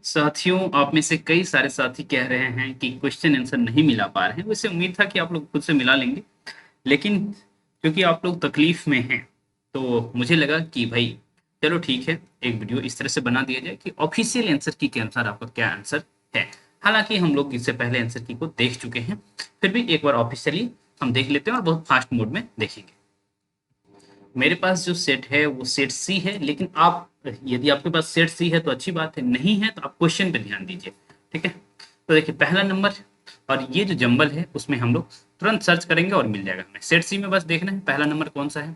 साथियों, आप में से कई सारे साथी कह रहे हैं कि क्वेश्चन आंसर नहीं मिला पा रहे हैं। वैसे उम्मीद था कि आप लोग खुद से मिला लेंगे, लेकिन क्योंकि आप लोग तकलीफ में हैं, तो मुझे लगा कि भाई चलो ठीक है, एक वीडियो इस तरह से बना दिया जाए कि ऑफिशियल आंसर की के अनुसार आपका क्या आंसर है। हालांकि हम लोग इससे पहले आंसर की को देख चुके हैं, फिर भी एक बार ऑफिशियली हम देख लेते हैं और बहुत फास्ट मोड में देखेंगे। मेरे पास जो सेट है वो सेट सी है, लेकिन आप, यदि आपके पास सेट सी है तो अच्छी बात है, नहीं है तो आप क्वेश्चन पे ध्यान दीजिए। ठीक है, तो देखिए पहला नंबर, और ये जो जंबल है उसमें हम लोग तुरंत सर्च करेंगे और मिल जाएगा हमें। सेट सी में बस देखना है पहला नंबर कौन सा है।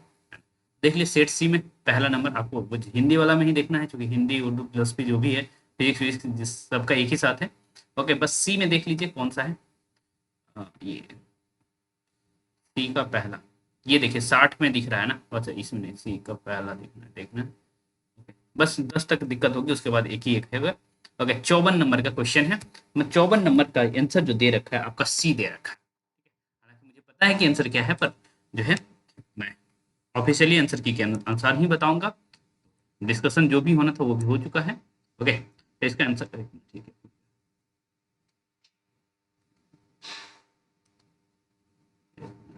देख लीजिए सेट सी में पहला नंबर आपको हिंदी वाला में ही देखना है, क्योंकि हिंदी उर्दू फिलोसफी जो भी है, फिजिक्स फिजिक्स सबका एक ही साथ है। ओके, बस सी में देख लीजिए कौन सा है। ये सी का पहला, ये देखिए 60 में दिख रहा है ना। अच्छा, इसमें नहीं, सी का पहला देखना है। ओके, बस 10 तक दिक्कत होगी, उसके बाद एक ही एक है। ओके, 54 नंबर का क्वेश्चन है। मैं 54 नंबर का आंसर जो दे रखा है आपका सी दे रखा है। हालांकि मुझे पता है कि आंसर क्या है, पर जो है मैं ऑफिशियली आंसर की के अनुसार ही बताऊंगा। डिस्कशन जो भी होना था वो भी हो चुका है। ओके, तो इसका आंसर ठीक है।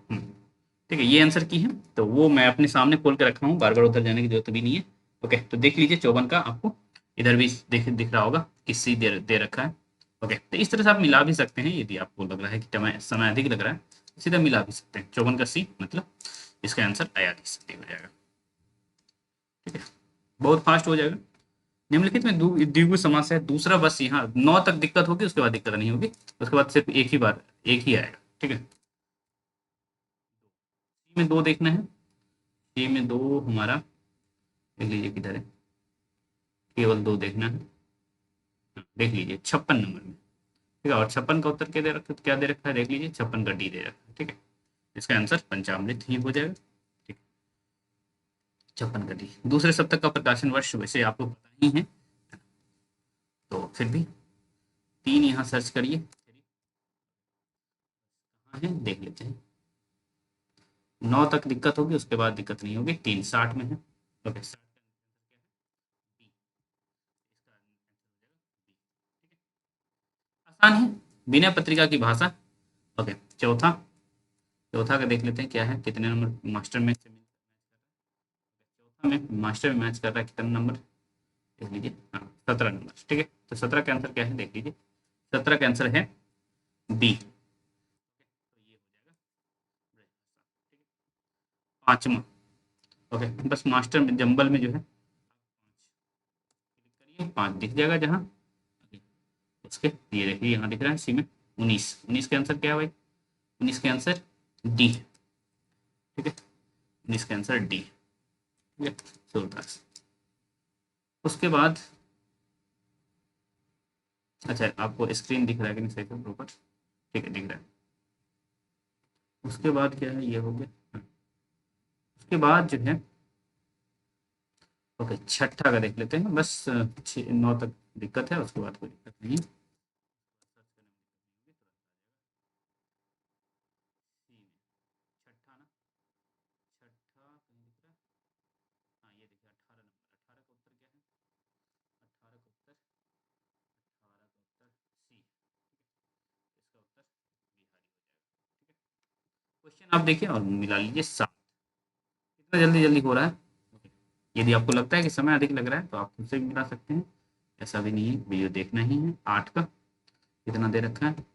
हम्म, ठीक है, ये आंसर की है, तो वो मैं अपने सामने खोल के रखा हूँ, बार बार उधर जाने की जरूरत भी नहीं है। ओके, तो देख लीजिए 54 का आपको इधर भी दिख रहा होगा कि सी दे रखा है। ओके, तो इस तरह से आप मिला भी सकते हैं, यदि आपको लग रहा है कि समय अधिक लग रहा है, सीधा मिला भी सकते हैं। 54 का सी मतलब इसका आंसर अयाधी सही हो जाएगा। ठीक है, बहुत फास्ट हो जाएगा। निम्नलिखित में द्विगु समास है दूसरा, बस यहाँ 9 तक दिक्कत होगी, उसके बाद दिक्कत नहीं होगी। उसके बाद सिर्फ एक ही बार एक ही आएगा। ठीक है, सी में दो देखना है। सी में दो हमारा, देख लीजिए किधर है, केवल दो देखना है। हाँ, देख लीजिए 56 नंबर में। ठीक है, और 56 का उत्तर क्या दे रखा है, देख लीजिए 56 का डी दे रखा है। ठीक है, इसका आंसर पंचामृत ही हो जाएगा। ठीक, 56 का डी। दूसरे सप्तक का प्रकाशन वर्ष वैसे आपको पता ही है, तो फिर भी तीन यहाँ सर्च करिए, कहाँ है देख लेते हैं। 9 तक दिक्कत होगी, उसके बाद दिक्कत नहीं होगी। 3 60 में है। ओके, 60 का आंसर क्या है, बी। इसका आंसर हो जाएगा बी। ठीक है, आसान है, बिना पत्रिका की भाषा। ओके, चौथा, चौथा का देख लेते हैं क्या है, कितने नंबर मास्टर में से चौथा में मास्टर में मैच कर रहा है, कितने नंबर देख लीजिए। हाँ, 17 नंबर। ठीक है, तो 17 का आंसर क्या है देख लीजिए। 17 का आंसर है बी। तो ये हो जाएगा बृहस्पति। ठीक है, पांचवा। ओके, बस मास्टर में जंबल में जो है क्लिक करिए, 5 दिख जाएगा जहाँ। उसके ये देखिए यहाँ दिख रहा है सी में 19। 19 का आंसर क्या है भाई, 19 का आंसर डी है। ठीक है, 19 का आंसर डी। ठीक है, सूरदास। उसके बाद, अच्छा आपको स्क्रीन दिख रहा है कि नहीं सही से प्रॉपर। ठीक है, दिख रहा है। उसके बाद क्या है, ये हो गया। हाँ, उसके बाद जो है, ओके छठा का देख लेते हैं। बस 9 तक दिक्कत है, उसके बाद कोई दिक्कत नहीं है। छठा ना, छठा कहीं दिख रहा है। हाँ, ये देखिए 18 नंबर। 18 का उत्तर क्या है, 18 का उत्तर, 18 का उत्तर सी। ठीक है, इसका उत्तर बिहारी हो जाएगा। ठीक है, क्वेश्चन आप देखिए और मिला लीजिए 7। कितना जल्दी जल्दी हो रहा है। ओके, यदि आपको लगता है कि समय अधिक लग रहा है तो आप खुद से भी मिला सकते हैं, ऐसा भी नहीं है, वीडियो देखना ही है। 8 का कितना दे रखा है,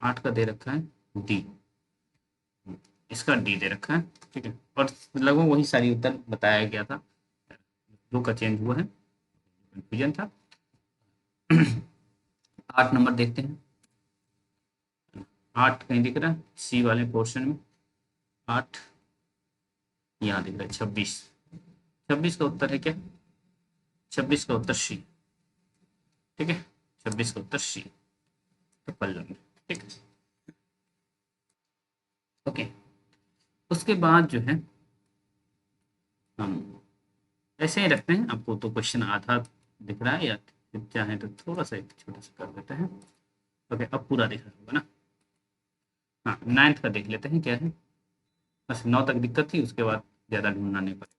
8 का दे रखा है डी। इसका डी दे रखा है। ठीक है, और लगभग वही सारी उत्तर बताया गया था, दो का चेंज हुआ है, कंफ्यूजन था। 8 नंबर देखते हैं। 8 कहीं दिख रहा है सी वाले पोर्शन में। 8 यहाँ दिख रहा है 26। 26 का उत्तर है क्या, 26 का उत्तर सी। ठीक है, 26 का उत्तर सी, तो पल्लव में। ठीक है, ओके। उसके बाद जो है हम ऐसे ही रखते हैं। आपको तो क्वेश्चन आधा दिख रहा है, या चाहे तो थोड़ा सा एक छोटा सा कर देते हैं। ओके, अब पूरा दिख रहा होगा ना। हाँ, 9th का देख लेते हैं क्या है। बस 9 तक दिक्कत थी, उसके बाद ज़्यादा ढूंढना नहीं पड़ेगा।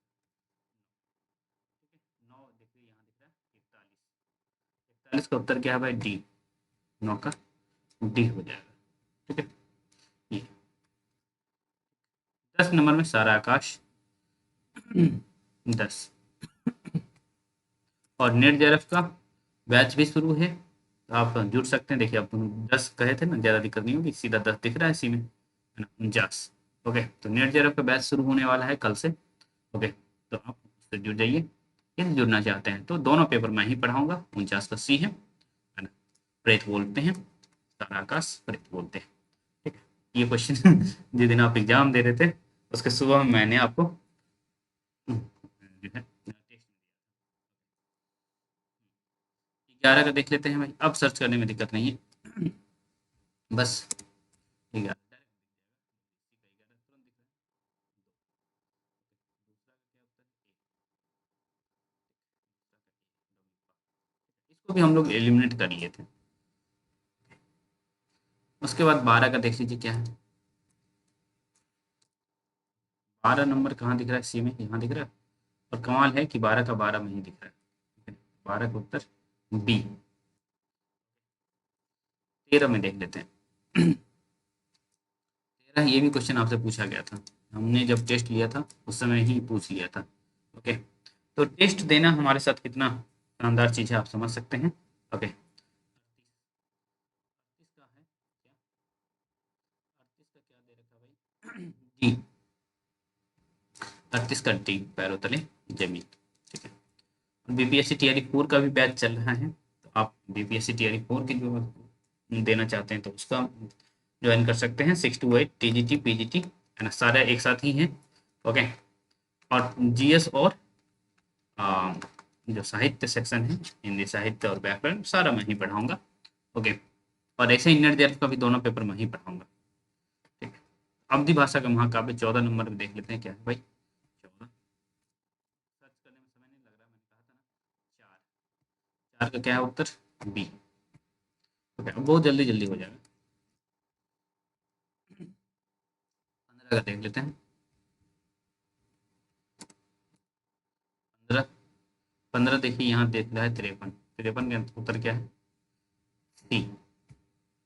ठीक है, 9 देखिए यहाँ दिख रहा है 41। 40 का उत्तर क्या है भाई? डी। 9 का डी हो जाएगा। ठीक है। ये 10 नंबर में सारा आकाश 10। और नेट जेआरएफ का बैच भी शुरू है, तो आप जुड़ सकते हैं। देखिए आप 10 कहे थे ना, ज़्यादा दिक्कत नहीं होगी, सीधा 10 दिख रहा है इसी में, है ना, 49। ओके, तो नेट जेआरएफ का बैच शुरू होने वाला है कल से। ओके, तो आप उससे जुड़ जाइए यदि जुड़ना चाहते हैं। तो दोनों पेपर मैं ही पढ़ाऊंगा। 49 का सी है ना, प्रेत बोलते हैं, सारा आकाश प्रेत बोलते हैं। ठीक है, ये क्वेश्चन जिस दिन आप एग्जाम दे रहे थे उसके सुबह में मैंने आपको जो है टेस्ट 11 का देख लेते हैं भाई। अब सर्च करने में दिक्कत नहीं है, बस 11 इसको भी हम लोग एलिमिनेट कर लिए थे। उसके बाद 12 का देख लीजिए क्या है। 12 नंबर कहाँ दिख रहा है? सी में यहाँ दिख रहा है। और कमाल है कि 12 का 12 में ही दिख रहा है। 12 का उत्तर बी। 13 में देख लेते हैं। 13 ये भी क्वेश्चन आपसे पूछा गया था, हमने जब टेस्ट लिया था उस समय ही पूछ लिया था। ओके, तो टेस्ट देना हमारे साथ कितना शानदार चीज़ है आप समझ सकते हैं। ओके, 38 का है क्या? 38 का क्या दे रखा भाई? डी। 38 का डी, पैरों तले जमीन। ठीक है। बीपीएससी टीआरई 4 का भी बैच चल रहा है, तो आप बीपीएससी टीआरई 4 की जो देना चाहते हैं तो उसका ज्वाइन कर सकते हैं। 6 to 8 टीजीटी पीजीटी है ना, सारे एक साथ ही हैं। ओके, और जीएस और आ, जो साहित्य सेक्शन है, हिंदी साहित्य और व्याकरण, सारा मैं ही पढ़ाऊंगा। ओके, और ऐसे ही इंडियन का भी दोनों पेपर मैं ही पढ़ाऊंगा। ठीक है। अवधि भाषा का महाकाव्य 14 नंबर में देख लेते हैं क्या है भाई? 14 सर्च करने में समय नहीं लग रहा, मैंने कहा था ना। 4। 4 का क्या है उत्तर? बी। ओके, अब बहुत जल्दी जल्दी हो जाएगा। 15 का देख लेते हैं। 15। 15 देखिए यहाँ देख रहा है 53। 53 का उत्तर क्या है? सी।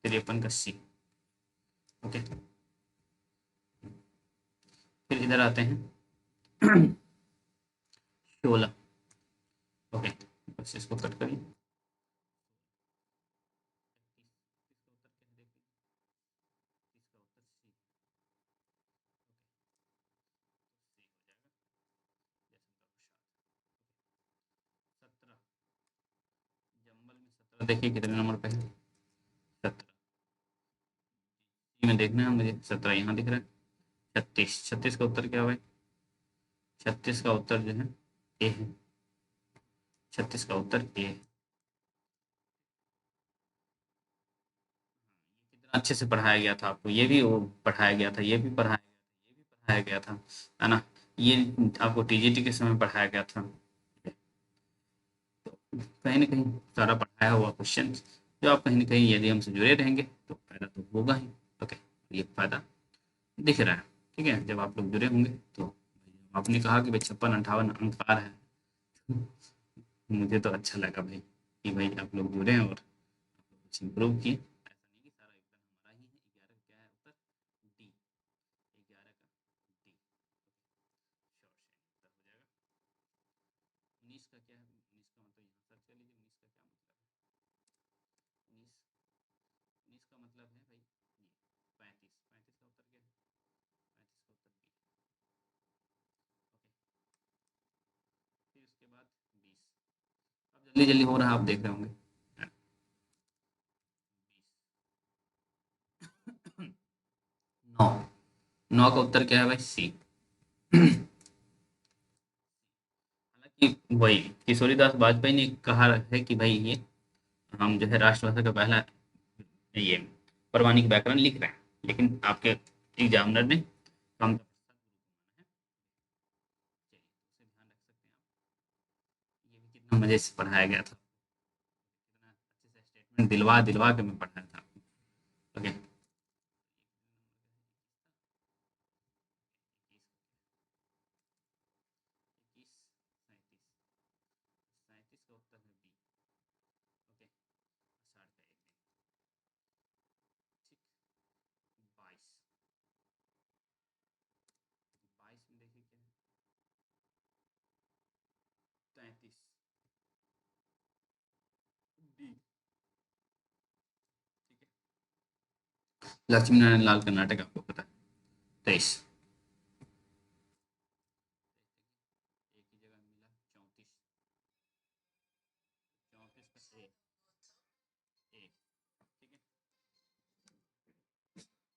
53 का सी। ओके, फिर इधर आते हैं। 16। ओके, बस इसको कट करिए। इसका उत्तर क्या है देखिए। इसका उत्तर सी। सी हो जाएगा। जयशंकर प्रसाद। 17। जंबल में 17 देखिए कितने नंबर पे है? 17 में देखना है मुझे। 17 यहाँ दिख रहा है। 36। 36 का उत्तर क्या है भाई? 36 का उत्तर जो है ए है। 36 का उत्तर ए है। कितना अच्छे से पढ़ाया गया था आपको, ये भी वो पढ़ाया गया था, ये भी पढ़ाया गया था, ये भी पढ़ाया गया था, है ना। ये आपको टीजीटी के समय पढ़ाया गया था। कहीं ना कहीं सारा पढ़ाया हुआ क्वेश्चन जो आप कहीं ना कहीं यदि हमसे जुड़े रहेंगे तो फायदा तो होगा ही। ओके, ये फायदा दिख रहा है। ठीक है, जब आप लोग जुड़े होंगे तो आपने कहा कि भाई 56-58 अंक आ रहा है, मुझे तो अच्छा लगा भाई कि भाई आप लोग जुड़े हैं और कुछ इम्प्रूव किए। ऐसा नहीं कि सारा योगदान हमारा ही है। 11 का क्या है उत्तर? डी। 11 का डी। शॉर्ट उत्तर हो जाएगा। 19 का क्या है? 19 का मतलब यहाँ सर्च कर लीजिए। 19 का क्या मतलब है? 19। 19 का मतलब है भाई ये 35। 35 का उत्तर क्या है? 35 का उत्तर बी। ओके, फिर उसके बाद 20। अब जल्दी जल्दी हो रहा है, आप देख रहे होंगे। 20। 9। 9 का उत्तर क्या है भाई? सी। हालांकि वही किशोरीदास वाजपेयी ने कहा है कि भाई ये हम जो है राष्ट्रभाषा का पहला ये प्रमाणिक व्याकरण लिख रहे हैं, लेकिन आपके एग्जामिनर ने कम का प्रतिशत गुरु को माना है। चलिए, उसे ध्यान रख सकते हैं आप। ये भी कितना मजे से पढ़ाया गया था, कितना अच्छे से स्टेटमेंट दिलवा दिलवा के मैं पढ़ाया था। ओके, इक्कीस, 37। 37 का उत्तर है बी। ओके, लक्ष्मी नारायण लाल का नाटक आपको पता है। 23। एक ही जगह मिला 34। 34 का ए, ए, ठीक है।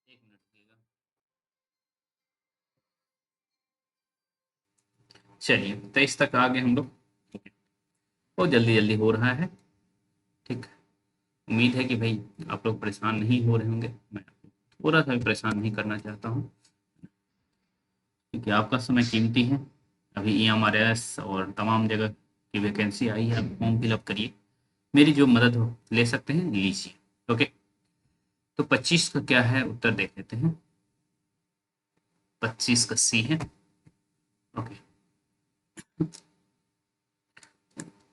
एक मिनट रुकिएगा। चलिए 23 तक आ गए हम लोग। ठीक है, बहुत जल्दी जल्दी हो रहा है। ठीक है, उम्मीद है कि भाई आप लोग परेशान नहीं हो रहे होंगे। मैं आपको थोड़ा सा भी परेशान नहीं करना चाहता हूँ, क्योंकि आपका समय कीमती है। अभी EMRS और तमाम जगह की वैकेंसी आई है, आप फॉर्म फिलअप करिए। मेरी जो मदद हो ले सकते हैं लीजिए। ओके, तो 25 का क्या है उत्तर देख लेते हैं। 25 का सी है। ओके,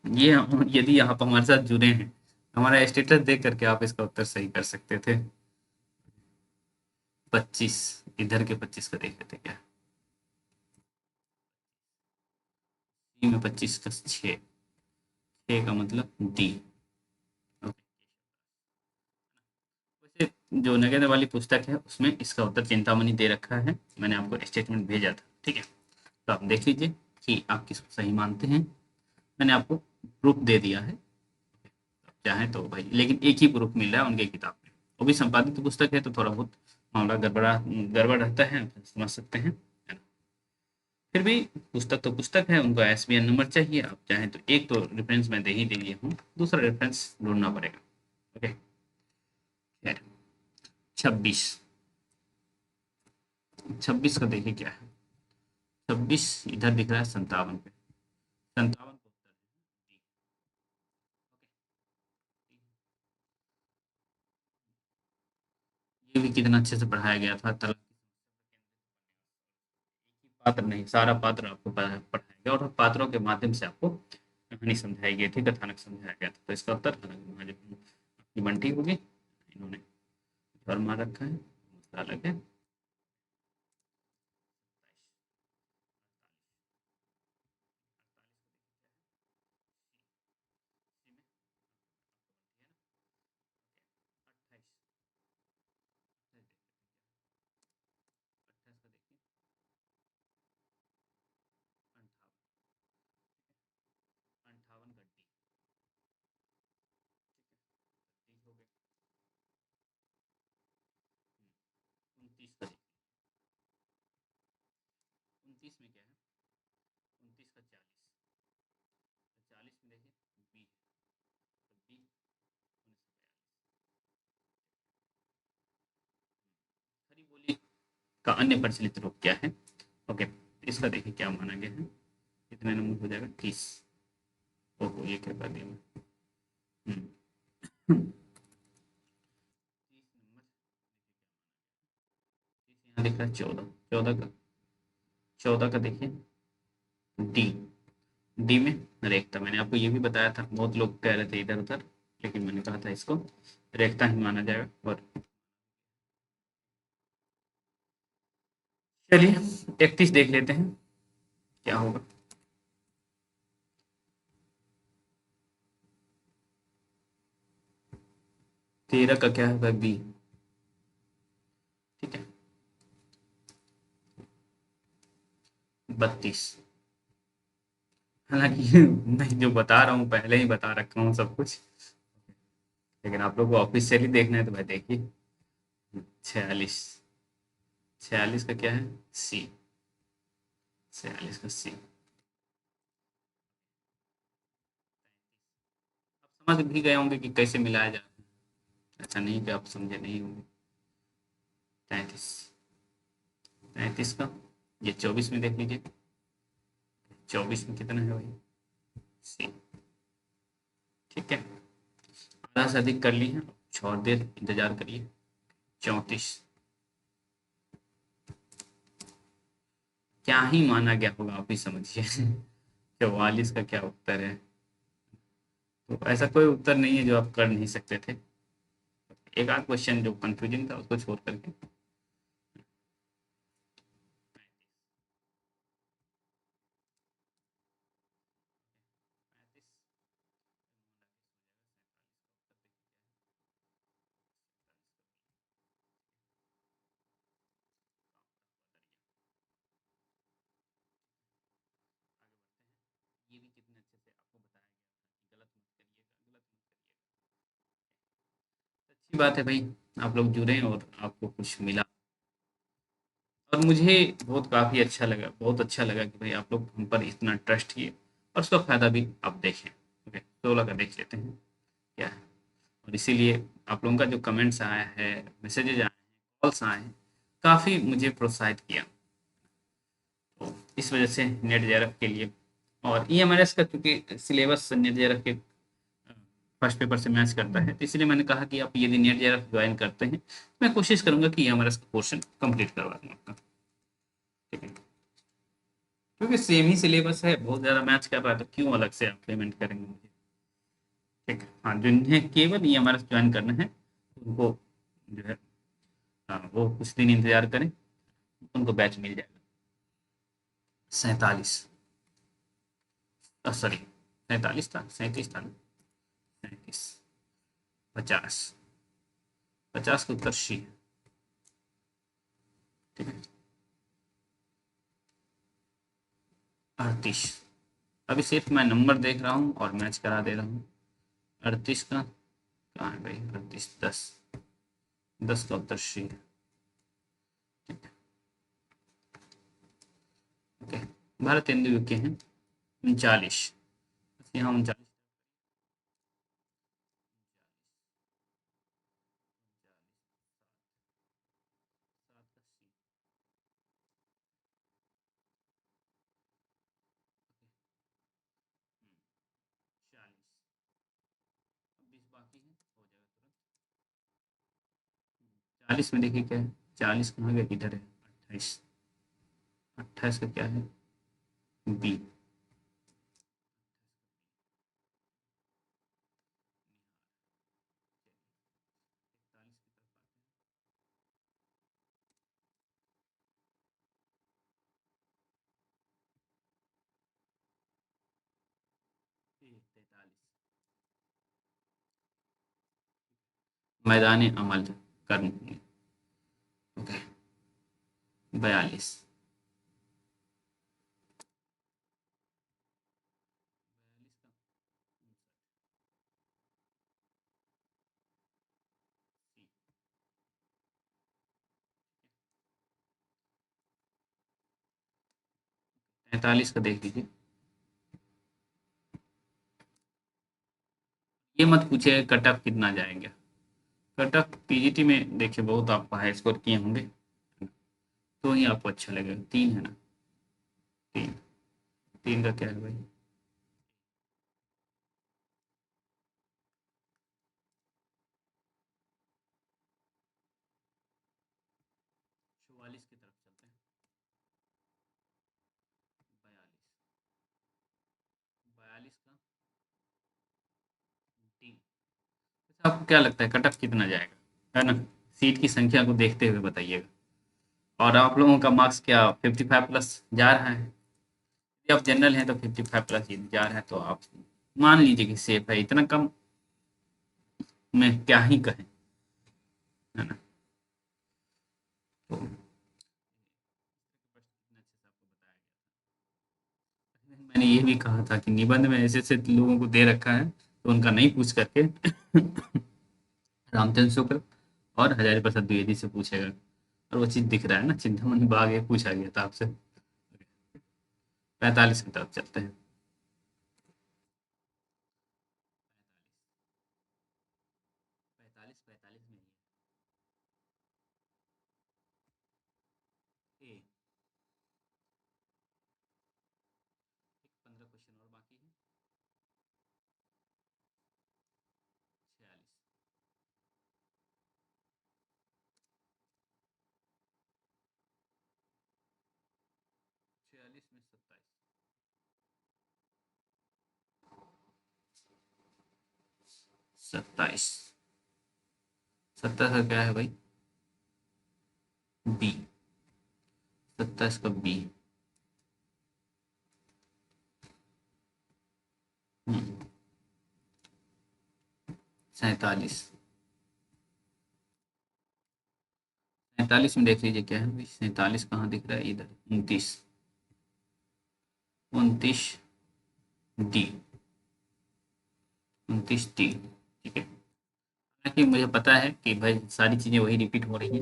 ये यदि आप हमारे साथ जुड़े हैं, हमारा स्टेटस देख करके आप इसका उत्तर सही कर सकते थे। 25, इधर के 25 का देख लेते क्या। सी में 25 का 6, 6 का मतलब डी। ओके, वैसे जो नगेंद्र वाली पुस्तक है उसमें इसका उत्तर चिंतामणि दे रखा है, मैंने आपको स्टेटमेंट भेजा था। ठीक है, तो आप देख लीजिए कि आप किसको सही मानते हैं। मैंने आपको प्रूफ दे दिया है, चाहें तो भाई, लेकिन एक ही प्रूफ मिल रहा है उनके किताब में। वो भी संपादित पुस्तक है तो थोड़ा बहुत मामला गड़बड़ रहता है, आप समझ सकते हैं, है ना। फिर भी पुस्तक तो पुस्तक है, उनको ISBN नंबर चाहिए। आप चाहें तो एक तो रेफरेंस मैं दे ही दिए हूँ, दूसरा रेफरेंस ढूंढना पड़ेगा। ओके, खैर 26। 26 का देखिए क्या है। 26 इधर दिख रहा है 57 पे, 57 को उत्तर है डी। ये भी कितना अच्छे से पढ़ाया गया था। पात्र नहीं, सारा पात्र आपको पढ़ाया गया और पात्रों के माध्यम से आपको कहानी समझाई गई थी, कथानक समझाया गया था। तो इसका उत्तर आपकी बंटी होगी। इन्होंने और मार रखा है, दूसरा अलग है। अंठावन गड्डी। ठीक है, 30 हो गए। 29 का देखिए। 29 में क्या है, 29 का 40। तो 40 में देखिए बी है, तो बी 1942। खरी बोली का अन्य प्रचलित रूप क्या है। ओके, इसका देखिए क्या माना गया है। कितने नंबर हो जाएगा, 30। ओहो, ये क्या कर दिया मैं। हम्म, 30 नंबर। यहाँ लिख रहा है 14, 14 का, 14 का देखिए डी। डी में रेखता, मैंने आपको ये भी बताया था, बहुत लोग कह रहे थे इधर उधर, लेकिन मैंने कहा था इसको रेखता ही माना जाएगा। और चलिए 31 देख लेते हैं क्या होगा। 13 का क्या होगा, बी। ठीक है, 32। हालांकि मैं जो बता रहा हूँ पहले ही बता रखा हूँ सब कुछ, लेकिन आप लोग को ऑफिशियली देखना है तो भाई देखिए। 46। 46 का क्या है, सी। 46 का सी। आप समझ भी गए होंगे कि कैसे मिलाया जाता है, ऐसा नहीं कि आप समझे नहीं होंगे। 33। 33 का ये 24 में देख लीजिए। 24 में कितना है भाई, सी। ठीक है, आधा से अधिक कर ली है, और देर इंतजार करिए। 34। क्या ही माना गया होगा, आप ही समझिए। 44 का क्या उत्तर है। तो ऐसा कोई उत्तर नहीं है जो आप कर नहीं सकते थे। एक आध क्वेश्चन जो कंफ्यूजिंग था उसको छोड़ करके। अच्छी बात है भाई, आप लोग जुड़े और आपको कुछ मिला, और मुझे बहुत काफ़ी अच्छा लगा, बहुत अच्छा लगा कि भाई आप लोग हम पर इतना ट्रस्ट किए, और उसका फ़ायदा भी आप देखें। ओके, 16 का देख लेते हैं क्या है। और इसीलिए आप लोगों का जो कमेंट्स आया है, मैसेजेज आए हैं, कॉल्स आए हैं, काफ़ी मुझे प्रोत्साहित किया। तो इस वजह से नेट जेआरएफ के लिए, और ईएमआरएस का क्योंकि सिलेबस नेट जेआरएफ के फर्स्ट पेपर से मैच करता है, तो इसलिए मैंने कहा कि आप यदि नेट जेआरएफ ज्वाइन करते हैं तो मैं कोशिश करूंगा कि ईएमआरएस का पोर्शन कंप्लीट करवा दूँ आपका। ठीक है, क्योंकि सेम ही सिलेबस है, बहुत ज़्यादा मैच कर रहा है, तो क्यों अलग से आप पेमेंट करेंगे मुझे। ठीक है, हाँ, जिन्हें केवल ईएमआरएस ज्वाइन करना है उनको जो है, हाँ, वो कुछ दिन इंतजार करें, उनको बैच मिल जाएगा। 47, सॉरी, 47 था, 37 था ना, 37, 50, 50 का उत्तर सी है। ठीक है, 38। अभी सिर्फ मैं नंबर देख रहा हूँ और मैच करा दे रहा हूँ। 38 का कहाँ है भाई, 38, 10, 10 का उत्तर सी है। ठीक है, ओके। भारत हिंदू के हैं 39, यहाँ 39, चालीस, 20 बाकी है, हो जाएगा तुरंत। 40 में देखिए क्या है, 40 कहाँ गया, किधर है, 28, 28 का क्या है, बी। मैदान अमल करने, ओके। 42, 43 का देख लीजिए। ये मत पूछिए कट ऑफ कितना जाएगा, कट ऑफ पीजीटी में देखिए बहुत आप हाई स्कोर किए होंगे, तो ही आपको अच्छा लगेगा। 3 है ना, 3, 3 का क्या है भाई, 44 की तरफ चलते हैं, 42, 42 का 3। आपको क्या लगता है कट ऑफ कितना जाएगा, है ना, सीट की संख्या को देखते हुए बताइएगा। और आप लोगों का मार्क्स क्या 55 प्लस जा रहा है, यदि आप जनरल हैं तो 55 प्लस ही जा रहा है, तो आप मान लीजिए कि सेफ है, इतना कम में क्या ही कहें, है ना। तो मैंने ये भी कहा था कि निबंध में ऐसे ऐसे लोगों को दे रखा है, तो उनका नहीं पूछ करके रामचंद्र शुक्ल और हजारी प्रसाद द्विवेदी से पूछेगा, और वो चीज दिख रहा है ना, चिंतामणि बाग ये पूछा गया था आपसे। 45 की तरफ चलते हैं, 45, 45 में ये ए, 15 क्वेश्चन और बाकी है, 46, 46 में 27, 27, 27 का क्या है भाई, बी, 27 का बी। 47, 47 में देख लीजिए क्या है भाई, 47 कहाँ दिख रहा है, इधर 29, 29 डी, 29 डी। ठीक है, हालाँकि मुझे पता है कि भाई सारी चीज़ें वही रिपीट हो रही हैं,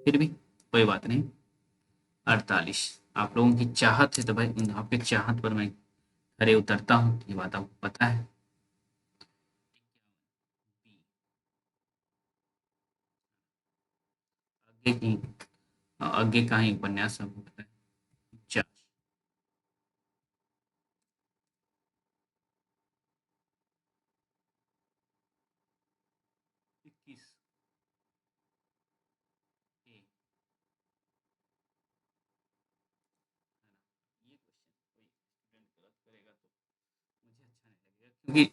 फिर भी कोई बात नहीं। 48 आप लोगों की चाहत है तो भाई उन आपके चाहत पर मैं खरे उतरता हूँ, ये बात आपको पता है। आगे की आगे का ही उपन्यास आपको पता है। 49 21 ए ये क्वेश्चन कोई स्टूडेंट गलत करेगा तो मुझे अच्छा नहीं लगेगा, क्योंकि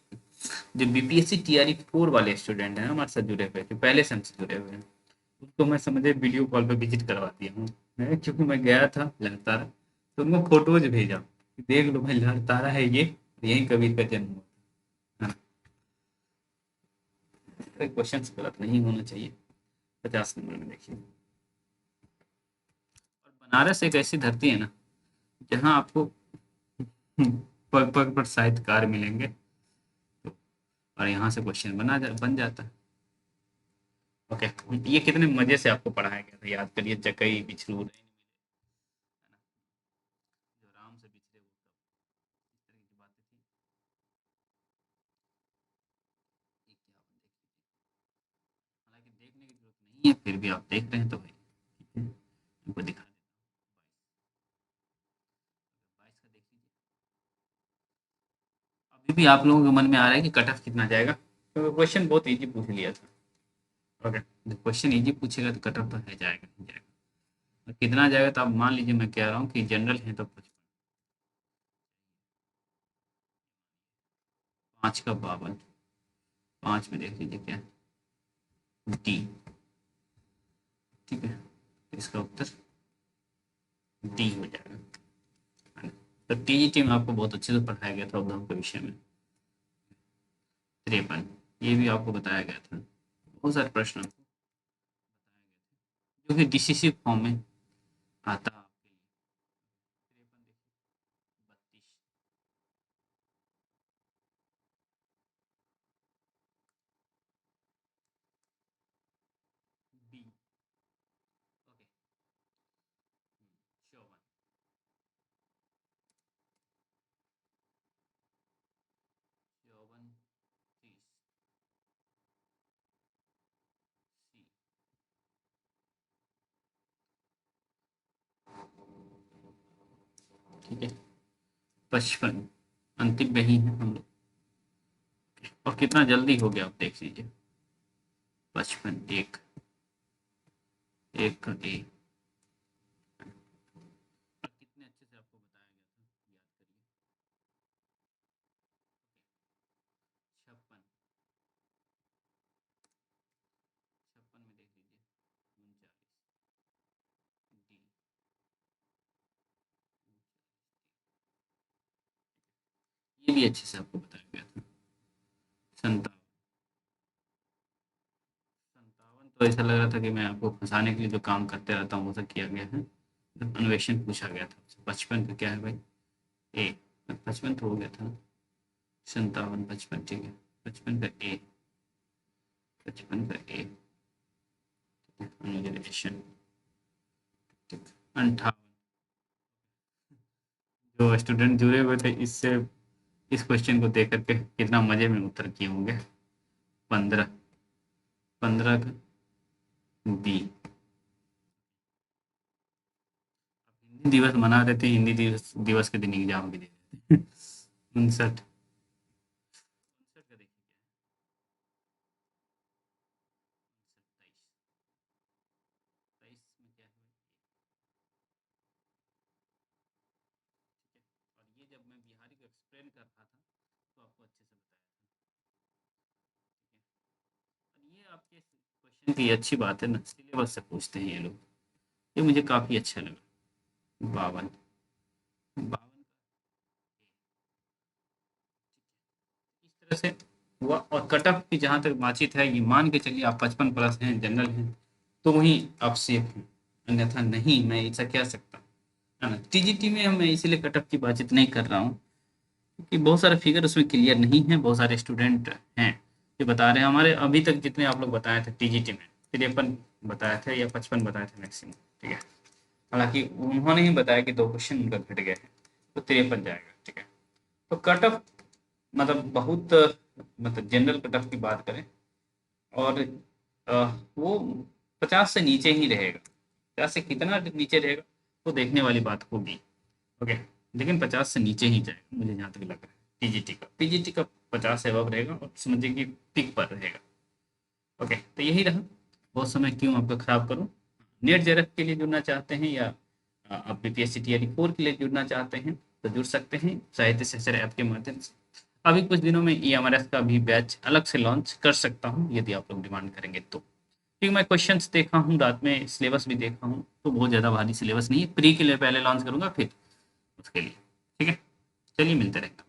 जो बीपीएससी टीआरई 4 वाले स्टूडेंट हैं हमारे साथ जुड़े हुए, जो पहले से हमसे जुड़े हुए हैं, उनको मैं समझे वीडियो कॉल पे विजिट करवा दिया हूँ मैं, क्योंकि मैं गया था लहरतारा, तो उनको फोटोज भेजा कि देख लो भाई लहरतारा है ये, यही कबीर का जन्म हुआ था। क्वेश्चन गलत नहीं होना चाहिए। 50 नंबर में देखिए, और बनारस एक ऐसी धरती है ना जहाँ आपको पग पग पर साहित्यकार मिलेंगे, तो और यहाँ से क्वेश्चन बन जाता है। ओके, ये कितने मजे से आपको पढ़ाया गया था, याद करिए, चकई बिछरू रैन मिले, है ना, जो राम से बिछड़े वो तब, इस तरह की बातें थी। ये क्या आप देख लीजिए, हालांकि देखने की जरूरत नहीं है, फिर भी आप देख रहे हैं तो भाई ठीक है, उनको दिखा देता हूँ। 22 का देख लीजिए, अभी भी आप लोगों के मन में आ रहा है कि कट ऑफ कितना जाएगा, तो क्वेश्चन बहुत इजी पूछ लिया था। ओके, जब क्वेश्चन इजी पूछेगा तो कट ऑफ तो है जाएगा ही जाएगा। और कितना जाएगा तो आप मान लीजिए, मैं कह रहा हूँ कि जनरल है तो कुछ 5 का 52, 5 में देख लीजिए क्या डी, ठीक है, तो इसका उत्तर डी हो जाएगा, है ना? तो टीजीटी में आपको बहुत अच्छे से पढ़ाया गया था उद्धव के विषय में। 53 ये भी आपको बताया गया था, बहुत सारे प्रश्न आपको जो कि डिसिसिव फॉर्म में आता आपके लिए। 53 देखिए, 32 डी, ओके, 54 54 30 सी, ठीक है, 55 अंतिम में ही है हम लोग, और कितना जल्दी हो गया आप देख लीजिए। 55 एक, एक का ए, और कितने अच्छे से आपको बताया गया था, याद करिए। 56 56 में देख लीजिए, 39 डी, ये भी अच्छे से आपको बताया गया था। 57 57 तो ऐसा लग रहा था कि मैं आपको फंसाने के लिए जो काम करते रहता हूँ वो सब किया गया है, अन्वेषण पूछा गया था। 55 का क्या है भाई, ए, 55 तो हो गया था ना, 57 55 ठीक है, 55 का ए, 55 का ए, अन्वेषण, ठीक, 58 जो स्टूडेंट जुड़े हुए थे इससे, इस क्वेश्चन को देख करके कितना मजे में उत्तर किए होंगे। 15 15 का बी, हिंदी दिवस मना रहे थे, हिंदी दिवस दिवस के दिन एग्जाम भी दे रहे थे। 59 का देखिए क्या है, 29 23 में क्या है, ठीक है, और ये जब मैं बिहारी को एक्सप्लेन कर रहा था तो आपको अच्छे से बताया था, ठीक है, और ये आपके क्वेश्चन की अच्छी बात है ना, सिलेबस से पूछते हैं ये लोग, ये मुझे काफ़ी अच्छा लगा। 52 52 इस तरह से हुआ, और कट ऑफ की जहाँ तक बातचीत है, ये मान के चलिए आप 55 प्लस हैं, जनरल हैं, तो वहीं आप सेफ हैं, अन्यथा नहीं, मैं ऐसा कह सकता हूँ, है ना। टीजीटी में मैं इसीलिए कट ऑफ की बातचीत नहीं कर रहा हूँ, क्योंकि बहुत सारे फिगर उसमें क्लियर नहीं है, बहुत सारे स्टूडेंट हैं ये बता रहे हैं हमारे अभी तक जितने आप लोग बताए थे टीजीटी में 53 बताए थे या 55 बताए थे मैक्सिमम, ठीक है। हालांकि उन्होंने ही बताया कि 2 क्वेश्चन उनका घट गए हैं, तो 53 जाएगा, ठीक है। तो कट ऑफ मतलब बहुत मतलब जनरल कट ऑफ की बात करें और वो 50 से नीचे ही रहेगा। 50 से कितना नीचे रहेगा वो देखने वाली बात होगी, ओके। लेकिन 50 से नीचे ही जाएगा मुझे जहाँ तक लग रहा है। पीजीटी का 50 से अबव रहेगा और समझिए कि पिक पर रहेगा, ओके। तो यही रहा, बहुत समय क्यों आपका खराब करूँ। नेट जेआरएफ के लिए जुड़ना चाहते हैं या आप बीपीएससी टीआरई 4 के लिए जुड़ना चाहते हैं तो जुड़ सकते हैं साहित्य सहचर ऐप के माध्यम से। अभी कुछ दिनों में ईएमआरएस का भी बैच अलग से लॉन्च कर सकता हूँ यदि आप लोग डिमांड करेंगे तो। क्योंकि मैं क्वेश्चंस देखा हूँ, रात में सिलेबस भी देखा हूँ, तो बहुत ज़्यादा भारी सिलेबस नहीं है। प्री के लिए पहले लॉन्च करूँगा फिर उसके लिए, ठीक है। चलिए मिलते रहेंगे।